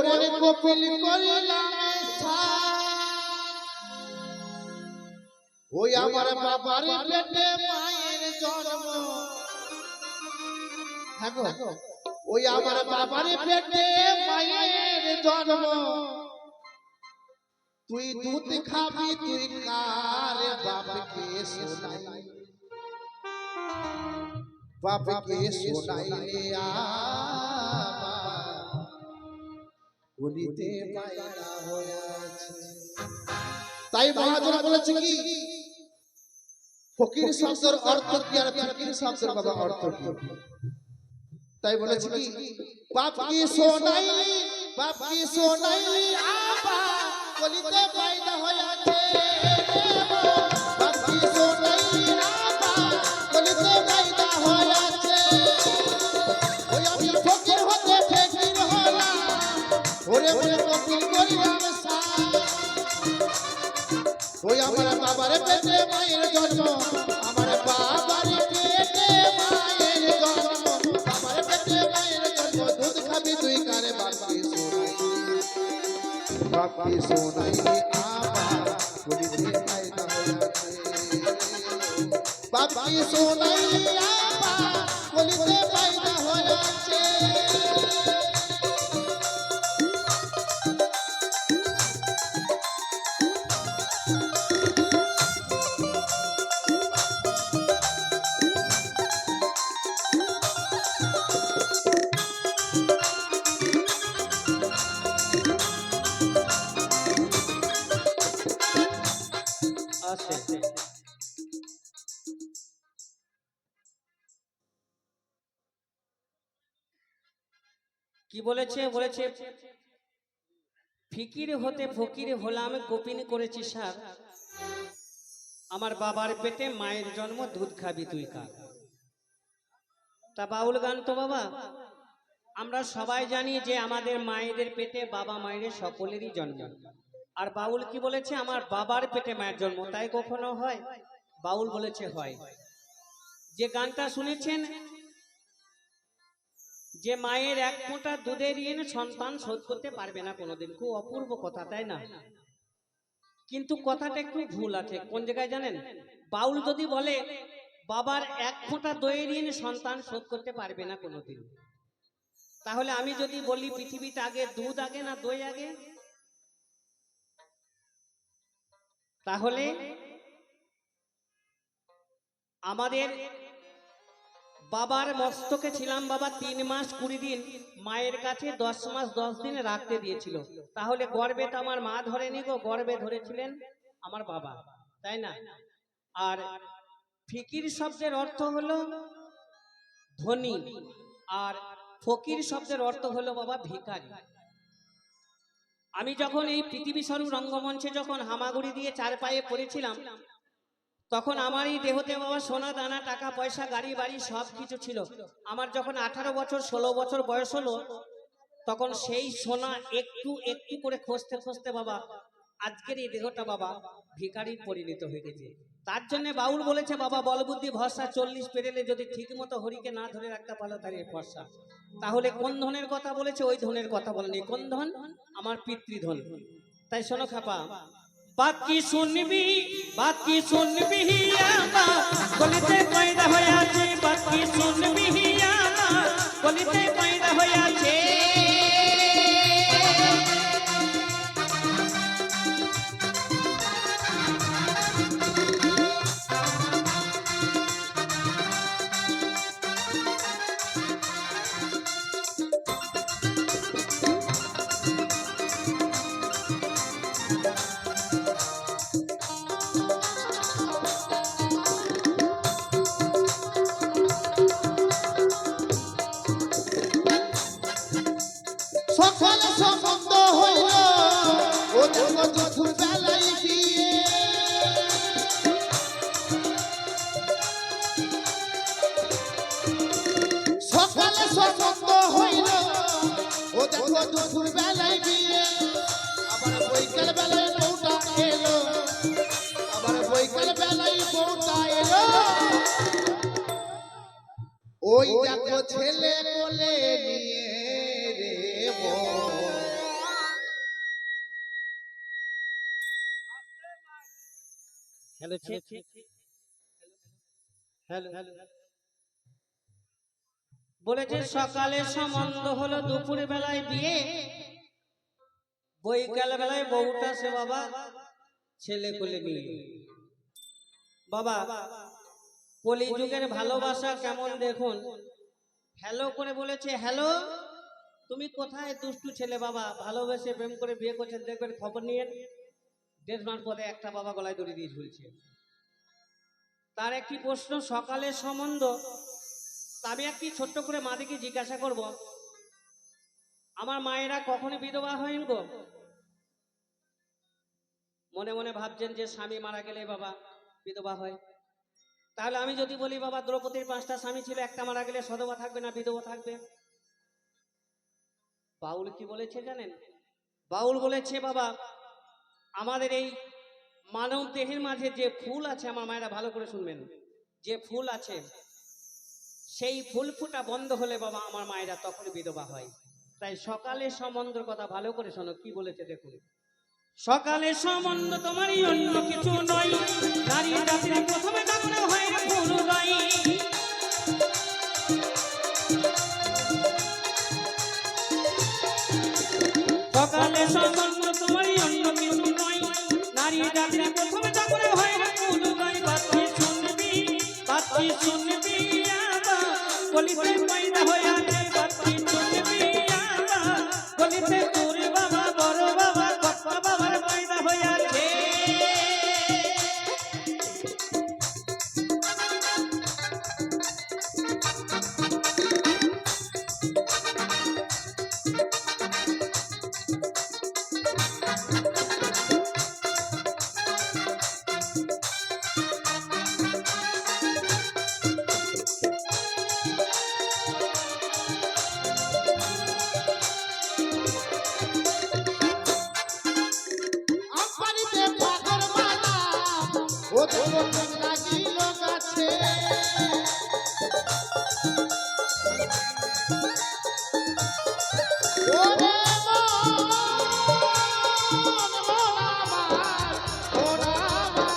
মনে কপিল করিলাম ওই আমার বাবার পেটে মায়ের জন্ম। দেখো ওই আমার বাবার পেটে মায়ের জন্ম। তুই দুধ খাবি তুই কার বাপকে শোনাই, বাপকে শোনাইলে বলিতে পায়না হয়েছে। তাই মহাজন বলেছে কি ফকির শব্দের অর্থ কি আর ফকির শব্দের বাবা অর্থ কি? তাই বলেছে কি বাপকে শোনাইলি, বাপকে শোনাইলি আবা বলিতে পায়না হয়েছে। বাপকে শোনাইলি আবা বলিতে পায়না হয়েছে। ওই আমি ফকির হতে ফকির হলাম ওরে মনে কপিল করিলাম সা। ওই আমার বাবার পেটে মায়ের জন্ম, আমার বাবার পেটে মায়ের জন্ম, বাবার পেটে মায়ের জন্ম। দুধ খাবি তুই কারে বাপকে শোনাই, বাপকে শোনাইলি আবার বলিতে পায়না হয়েছে। বাপকে শোনাইলি আবার বলিতে পায়না হয়েছে। কি বলেছে? বলেছে ফিকির হতে ফকির হলাম গোপিন করেছি সার, আমার বাবার পেটে মায়ের জন্ম দুধ খাবি তুই কার। তা বাউল গান তো বাবা আমরা সবাই জানি যে আমাদের মায়েদের পেটে বাবা মায়ের সকলেরই জন্ম। আর বাউল কি বলেছে? আমার বাবার পেটে মায়ের জন্ম। তাই কখনো হয়? বাউল বলেছে হয়। যে গানটা শুনেছেন যে মায়ের এক ফোঁটা দুধের ঋণ সন্তান শোধ করতে পারবে না কোনোদিন। খুব অপূর্ব কথা, তাই না? কিন্তু কথাটা একটু ভুল আছে। কোন জায়গায় জানেন? বাউল যদি বলে বাবার এক ফোঁটা দইয়ের ঋণ সন্তান শোধ করতে পারবে না কোনোদিন, তাহলে আমি যদি বলি পৃথিবীতে আগে দুধ আগে না দই আগে? তাহলে আমাদের বাবার মস্তকে ছিলাম বাবা 3 মাস 20 দিন, মায়ের কাছে 10 মাস 10 দিন রাখতে দিয়েছিল। তাহলে গর্বে তো আমার মা ধরেনি গো, গর্বে ধরেছিলেন আমার বাবা, তাই না? আর ফিকির শব্দের অর্থ হলো ধনী, আর ফকির শব্দের অর্থ হলো বাবা ভিখারি। আমি যখন এই পৃথিবী স্বরূপ রঙ্গমঞ্চে যখন হামাগুড়ি দিয়ে 4 পায়ে পড়েছিলাম, তখন আমার এই দেহতে বাবা সোনা দানা টাকা পয়সা গাড়ি বাড়ি সব কিছু ছিল। আমার যখন 18 বছর 16 বছর বয়স হলো, তখন সেই সোনা একটু একটু করে খুঁজতে খুঁজতে বাবা আজকের এই দেহটা বাবা ভিখারির পরিণত হয়ে গেছে। তার জন্য বাউল বলেছে বাবা বল বুদ্ধি ভরসা 40 পেরেলে যদি ঠিক মতো হরিকে না ধরে রাখতে পারো তাহলে ভরসা। তাহলে কোন ধনের কথা বলেছে? ওই ধনের কথা বলেনি। কোন ধন? আমার পিতৃধন। তাই শোনো খাপা, बात की सुनबी गलिते पैदा होया छे, बात की सुनबी गलिते पैदा होया छे। দুপুর বেলায় বিয়ে, আবার বৈকাল বেলায় বউটা এলো, আবার বৈকাল বেলায় বউটা এলো। ওই দেখো ছেলে কোলে নিয়ে রে হ্যালো হ্যালো বলেছে সকালে সম্বন্ধ হলো, দুপুর বেলায় বিয়ে, বৈকাল বেলায় বউটা সে বাবা ছেলে কোলে নিয়ে। বাবা কলিযুগের ভালোবাসা কেমন দেখুন। হ্যালো করে বলেছে, হ্যালো তুমি কোথায় দুষ্টু ছেলে বাবা, ভালোবেসে প্রেম করে বিয়ে করছেন, দেখবেন খবর নিয়ে 1.5 মাস পরে একটা বাবা গলায় দড়ি দিয়ে ঝুলছে। তার একটি প্রশ্ন, সকালের সম্বন্ধ, আমি একটি ছোট্ট করে মাদিকে জিজ্ঞাসা করব, আমার মায়েরা কখনো বিধবা হয়নি গো? মনে মনে ভাবছেন যে স্বামী মারা গেলে বাবা বিধবা হয়। তাহলে আমি যদি বলি বাবা দ্রৌপদীর 5টা স্বামী ছিল, একটা মারা গেলে সধবা থাকবে না বিধবা থাকবে? বাউল কি বলেছে জানেন? বাউল বলেছে বাবা আমাদের এই মানব দেহের মাঝে যে ফুল আছে, আমার মায়েরা ভালো করে শুনবেন, যে ফুল আছে সেই ফুল ফুটা বন্ধ হলে বাবা আমার মায়েরা তখন বিধবা হয়। তাই সকালের সম্বন্ধের কথা ভালো করে শোনো, কি বলেছে দেখুন। সকালের সম্বন্ধ তোমারই অন্য কিছু নয়, নারী জাতির প্রথমে ডাকনা হয় ফুল গাই। সকালের সম্বন্ধ তোমারই অন্য কিছু নয়, নারী জাতির প্রথমে ডাকনা হয় ফুল গাই। বাতি শুনবি আমার গলিতে পয়দা হয়ে আছে, বাতি শুনবি আমার গলিতে তোর বাবা বড় বাবা কর্তা বাবার পয়দা হয়ে আছে। আমবাড়িতে পাথর মালা ও ছোট লাগিল গাছে, ওরে মন আমার, ওরা আমার।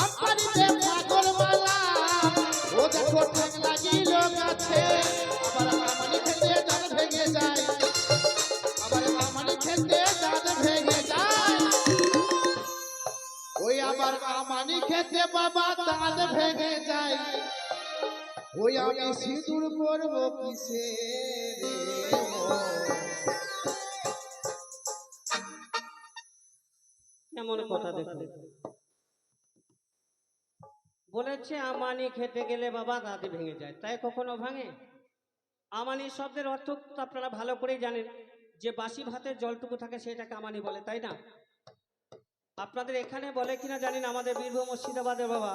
আমবাড়িতে পাথর মালা ও ছোট লাগিল গাছে, আবার আমানি খেতে জান ভেঙে যায়, আবার আমানি খেতে জান ভেঙে যায়। ওই আবার আমানি খেতে বাবা দাঁত ভেঙে যায়, ওই আমি সিঁদুর পরবো কিসে রে মন? কেমন কথা দেখুন। বলেছে আমানি খেতে গেলে বাবা দাঁত ভেঙে যায়, তাই কখনো ভাঙে? আমানি শব্দের অর্থ তো আপনারা ভালো করেই জানেন, যে বাসি ভাতের জলটুকু থাকে সেটাকে আমানি বলে, তাই না? আপনাদের এখানে বলে কিনা জানেন, আমাদের বীরভূম মুর্শিদাবাদের বাবা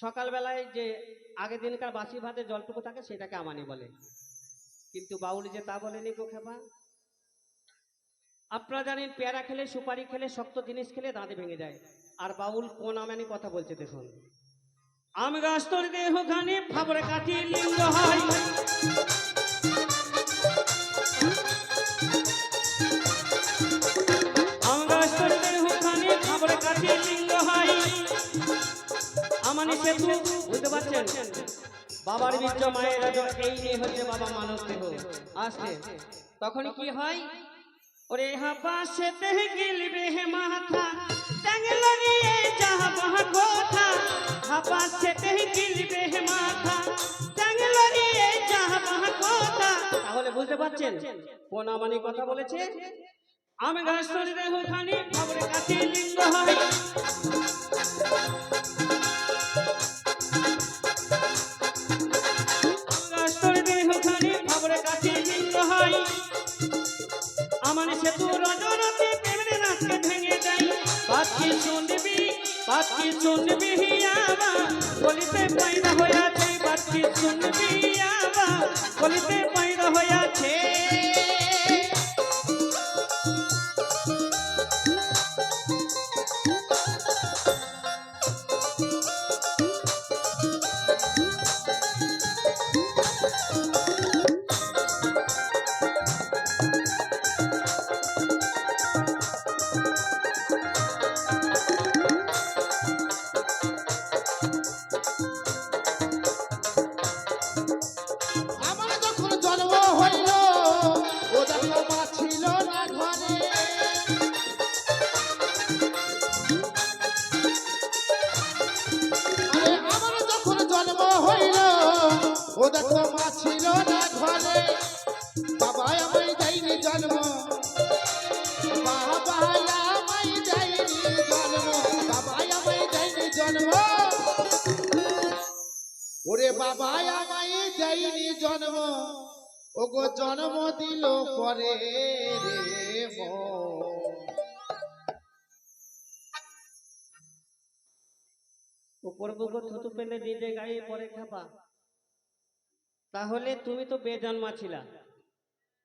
সকালবেলায় যে আগের দিনকার বাসি ভাতের জলটুকু থাকে সেটাকে আমানি বলে, কিন্তু বাউল যে তা বলেনি গো খেপা। আপনারা জানেন পেয়ারা খেলে, সুপারি খেলে, শক্ত জিনিস খেলে দাঁত ভেঙে যায়, আর বাউল কোন আমানি কথা বলছে দেখুন। আম গাছ তোর দেহ খানে ফাবরে কাঠি লিঙ্গ হয়, আম গাছ তোর দেহ খানে ফাবরে কাঠি লিঙ্গ হয়। আমানি সেতু বুঝতে পারছেন, বাবার বীর্য মায়ের এই নিয়ে হচ্ছে বাবা মানব দেহ আসছে, তখন কি হয়? ওরে হাবা সেতে গিলবে হে মাথা টাঙ্গলরিয়ে যাবা কোথা, হাবা সেতে গিলবে হে মাথা টাঙ্গলরিয়ে যাবা কোথা। তাহলে বুঝতে পারছেন কোন আমানি কথা বলেছে? আমি গাছ তোর দেহ খানি খবরে কাছে লিঙ্গ হয়, গাছ তোর দেহ খানি খবরে কাছে লিঙ্গ হয়। আমানি সেতু রজনীতে প্রেমের নাচকে ভেঙে যায়, বাকি শুনবি আমার গলিতে পয়দা হয়ে আছে, বাকি শুনবি আমার গলিতে পয়দা হয়ে আছে। ও দেখো মা ছিল না ঘরে, বাবা আমায় দেয়নি জন্ম, বাবা আমায় দেয়নি জন্ম, বাবা আমায় দেয়নি জন্ম, ওরে বাবা আমায় দেয়নি জন্ম, ওগো জন্ম দিল পরে রে মন। উপর বুকো থুতু পেলে নিজে গায়ে পরে খাপা। তাহলে তুমি তো বেজন্মা ছিলা,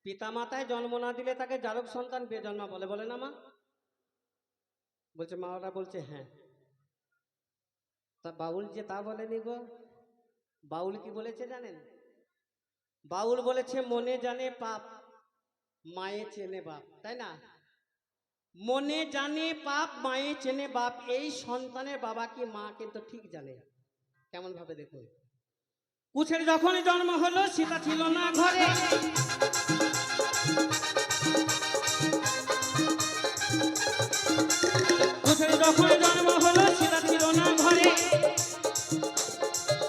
পিতা মাতায় জন্ম না দিলে তাকে জারক সন্তান বেজন্মা বলে, বলে না মা? বলছে মা, ওরা বলছে হ্যাঁ। তা বাউল যে তা বলেনি গো। বাউল কি বলেছে জানেন? বাউল বলেছে মনে জানে পাপ, মায়ে চেনে বাপ, তাই না? মনে জানে পাপ, মায়ে চেনে বাপ। এই সন্তানের বাবা কি মা কিন্তু ঠিক জানে। কেমন ভাবে দেখুন, কুছের যখন জন্ম হলো সীতা ছিল না ঘরে, কুছের যখন জন্ম হলো সীতা ছিল না ঘরে,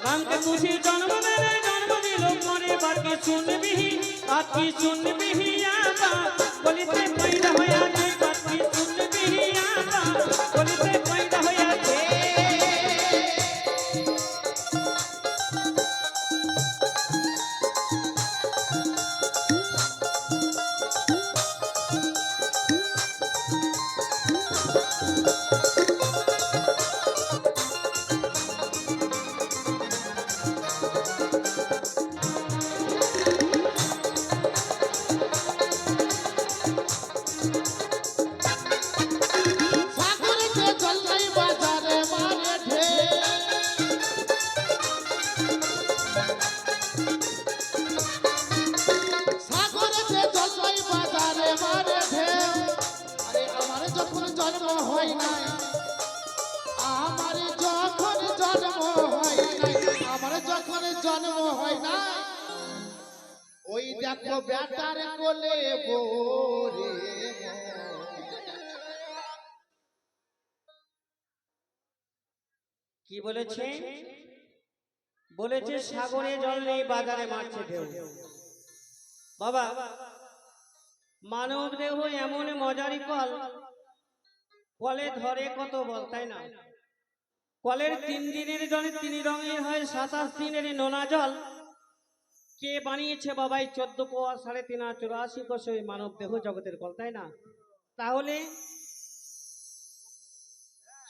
রামকে কুছির জন্ম দিলে জন্ম দিল পরে, বাকি শুনবিহি বাকি শুনবিহি আবা, বলিতে পয়দা হইয়াছে, বাকি শুনবিহি আবা, বলিতে পয়দা হইয়াছে। সাগরেতে জল নাই বাজারে মারে ঢেউ, সাগরেতে জল নাই বাজারে মারে ঢেউ, আরে আমার যখন জন্ম হয় নাই, আমার যখন জন্ম হয় নাই, আমার যখন জন্ম হয় নাই, ওই দেখো বেটার কোলে বোরে কি বলেছে? বলেছে সাগরে জল নেই বাজারে মারছে ঢেউ। বাবা, মানব দেহ এমন মজারি কল, কলে ধরে কত বল, তাই না? কলের 3 দিনের জলে 3 রঙের হয়, 27 দিনের নোনা জল। কে বানিয়েছে বাবা এই 14 পোয়া 3.5 84 কোষ ওই মানব দেহ জগতের কল, তাই না? তাহলে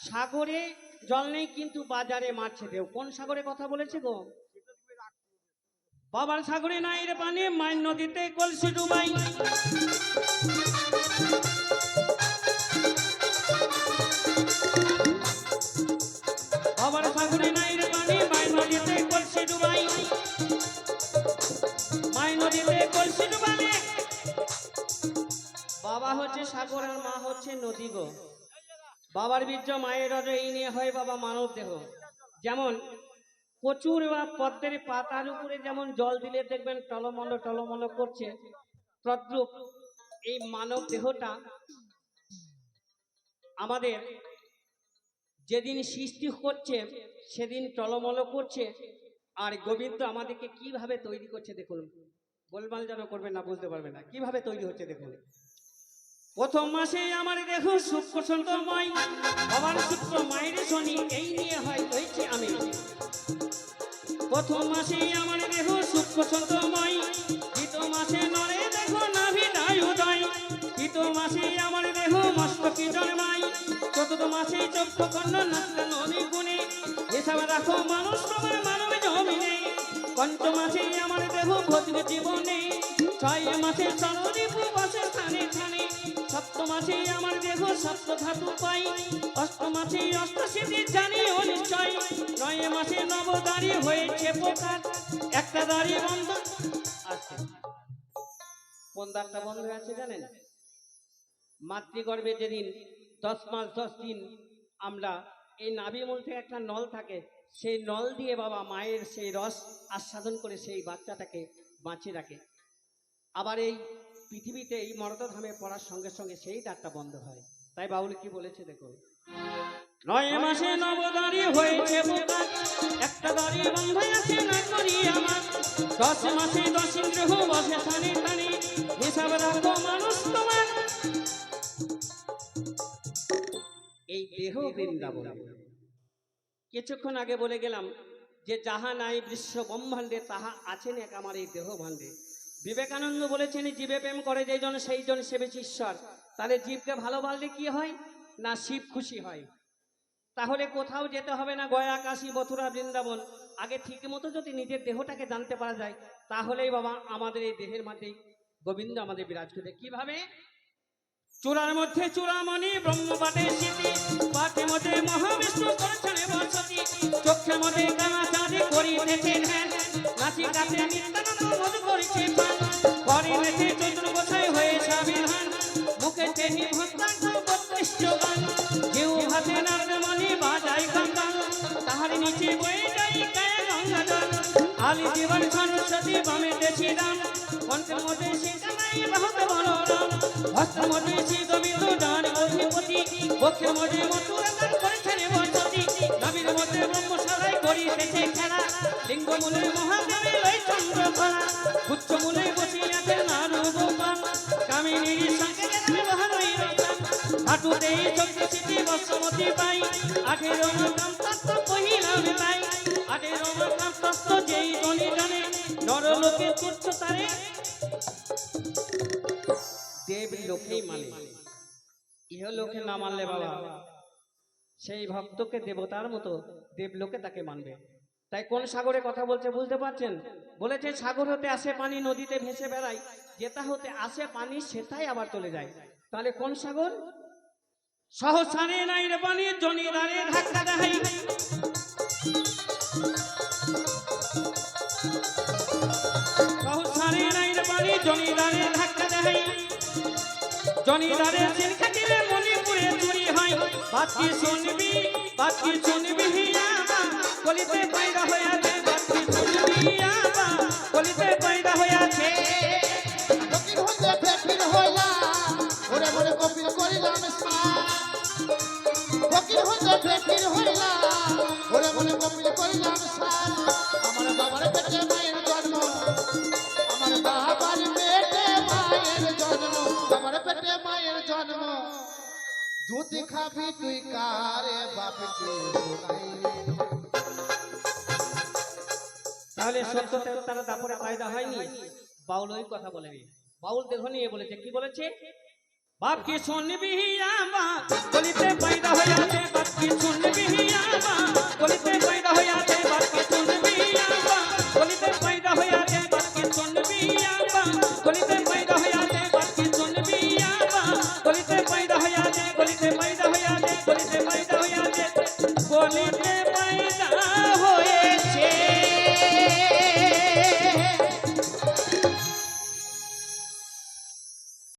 সাগরে জল নেই কিন্তু বাজারে মারছে ঢেউ। কোন সাগরে কথা বলেছে গো? বাবার সাগরে নাই রে পানি, মায়ের নদীতে কলসি ডুবাই। বাবার সাগরে নাই রে পানি, মায়ের নদীতে কলসি ডুবাই। মায়ের নদীতে কলসি ডুবালে বাবা হচ্ছে সাগর আর মা হচ্ছে নদী গো। বাবার বীর্য মায়ের রজে, এই নিয়ে হয় বাবা মানব দেহ। যেমন কচুর বা পদ্মের পাতার উপরে যেমন জল দিলে দেখবেন টলমল টলমল করছে, তদ্রূপ এই মানব দেহটা আমাদের যেদিন সৃষ্টি করছে সেদিন টলমল করছে। আর গোবিন্দ আমাদেরকে কিভাবে তৈরি করছে দেখুন, গোলমাল যেন করবেন না, বুঝতে পারবেন না কিভাবে তৈরি হচ্ছে দেখুন। প্রথম মাসে আমার দেহ সূক্ষ্ম সন্তময়, বাবার সূত্র মায়ের শনি, এই নিয়ে হয় হয়েছে আমি। প্রথম মাসে আমার দেহ সূক্ষ্ম সন্তময়, দ্বিতীয় মাসে নরে দেহ নাভিদায় উদয়, তৃতীয় মাসে আমার দেহ মস্তকে জন্মায়, চতুর্থ মাসে চক্ষু কর্ণ নাচলে নদী গুণে, হিসাবে রাখো মানুষ প্রমাণ মানব জমিনে। পঞ্চম মাসে আমার দেহ ভৌতিক জীবনে, 6 মাসে সর্বদীপ বসে স্থানে স্থানে, সপ্তম মাসে আমার দেহ সপ্ত ধাতু পাই, অষ্টম মাসে অষ্টসিদ্ধি জানি ও নিশ্চয়, 9 মাসে নবদারি হয়েছে প্রকার, একটা দাড়ি বন্ধ আছে। কোন দাঁতটা বন্ধ হয়ে আছে জানেন? মাতৃগর্ভে যেদিন 10 মাস 10 দিন আমরা এই নাভিমূল থেকে একটা নল থাকে, সেই নল দিয়ে বাবা মায়ের সেই রস আস্বাদন করে সেই বাচ্চাটাকে বাঁচিয়ে রাখে। আবার এই পৃথিবীতে এই মর্তধামে পড়ার সঙ্গে সঙ্গে সেই দাঁতটা বন্ধ হয়। তাই বাউল কি বলেছে দেখুন, 9 মাসে নবদারি হয়েছে বোকা, একটা দাড়ি বন্ধ আছে না করি আমার, 10 মাসে 10 ইন্দ্রিয় বসে টানি টানি, হিসাব রাখো মানুষ তোমার। এই দেহ বৃন্দাবন। কিছুক্ষণ আগে বলে গেলাম যে যাহা নাই বিশ্ব ব্রহ্মাণ্ডে তাহা আছেন এক আমার এই দেহ ভাণ্ডে। বিবেকানন্দ বলেছেন জীবে প্রেম করে যেজন সেই জন সেবেছে ঈশ্বর। তাহলে জীবকে ভালোবাসলে কি হয় না শিব খুশি হয়। তাহলে কোথাও যেতে হবে না, গয়া কাশী মথুরা বৃন্দাবন। আগে ঠিক মতো যদি নিজের দেহটাকে জানতে পারা যায় তাহলেই বাবা আমাদের এই দেহের মধ্যেই গোবিন্দ আমাদের বিরাজ করে। কিভাবে? চূড়ার মধ্যে চূড়ামণি ব্রহ্মপাঠে স্মৃতি, পাঠে মধ্যে মহাবিষ্ণু করেছেন বসতি, চক্ষের মধ্যে কানা চাঁদি করিতেছে ধ্যান, নাসিকাতে নিত্যানন্দ মধু করিছে পান, করিতেছে চতুর্বছয় হয়ে সাবিধান, মুখে চেনি ভক্তাঙ্গ বত্রিষ্ট গান, কেউ হাতে নারদমণি বাজাই কাঙ্গাল, তাহার নিচে বয়ে যাই গায়ে গঙ্গা জল, আলি জীবন সরস্বতী বামে দেশি দান, কণ্ঠের মধ্যে সীতামাই বহুত মনোরম, হস্তের মধ্যে শ্রী গোবিন্দ দান অধিপতি, বক্ষের মধ্যে মথুরা দান করেছেন বসতি, নাভির মধ্যে ব্রহ্মশালায় করিতেছে খেলা, লিঙ্গ মূলে মহাদেবে লয় চন্দ্রকলা, উচ্চ মূলে বসিয়াছেন নারু গোপাল, কামিনীর সঙ্গে ব্যবহারই রতান, হাঁটুতেই শক্তি সিদ্ধি বসমতি পাই, 18 মাকাম তত্ত্ব কহিলাম তাই, 18 মাকাম তত্ত্ব যেই জনে জনে নরলোকে তুচ্ছ তারে দেব লোকেই মানে। ইহলোকে না মানলে বাবা সেই ভক্তকে দেবতার মতো দেবলোকে তাকে মানবে। তাই কোন সাগরে কথা বলছে বুঝতে পারছেন? বলেছে সাগর হতে আসে পানি নদীতে ভেসে বেড়ায়, যেটা হতে আসে পানি সেটাই আবার চলে যায়। তাহলে কোন সাগর? সহসারে নাই রে পানি জনিদারে ধাক্কা দেয়, সহসারে নাই রে পানি জনিদারে ধাক্কা দেয়, জনিদারে সিল খাটিলে মণিপুরে চুরি হয়, বাকি শুনবি হিয়াবা কলিতে পয়দা হইয়াছে, বাকি শুনবি হিয়াবা কলিতে পয়দা হইয়াছে, ফকির হইলে ফকির হইলা, ওরে মনে কপিল করিলাম স্নান, ফকির হইলে ফকির হইলা, ওরে মনে কপিল করিলাম স্নান, আমার বাবার পেটে মায়ের জন্ম, আমার বাবার পেটে মায়ের জন্ম, আমার পেটে মায়ের জন্ম, দুধ খাবি তুই কারে বাপকে শোনাইলে। তাহলে সত্যতে তারা দাপরে পয়দা হয়নি। বাউল ওই কথা বলেনি, বাউল দেহ নিয়ে বলেছে। কি বলেছে? বাপ কি শুনবি হিয়াবা কলিতে পয়দা হইয়াছে, বাপ কি শুনবি হিয়াবা কলিতে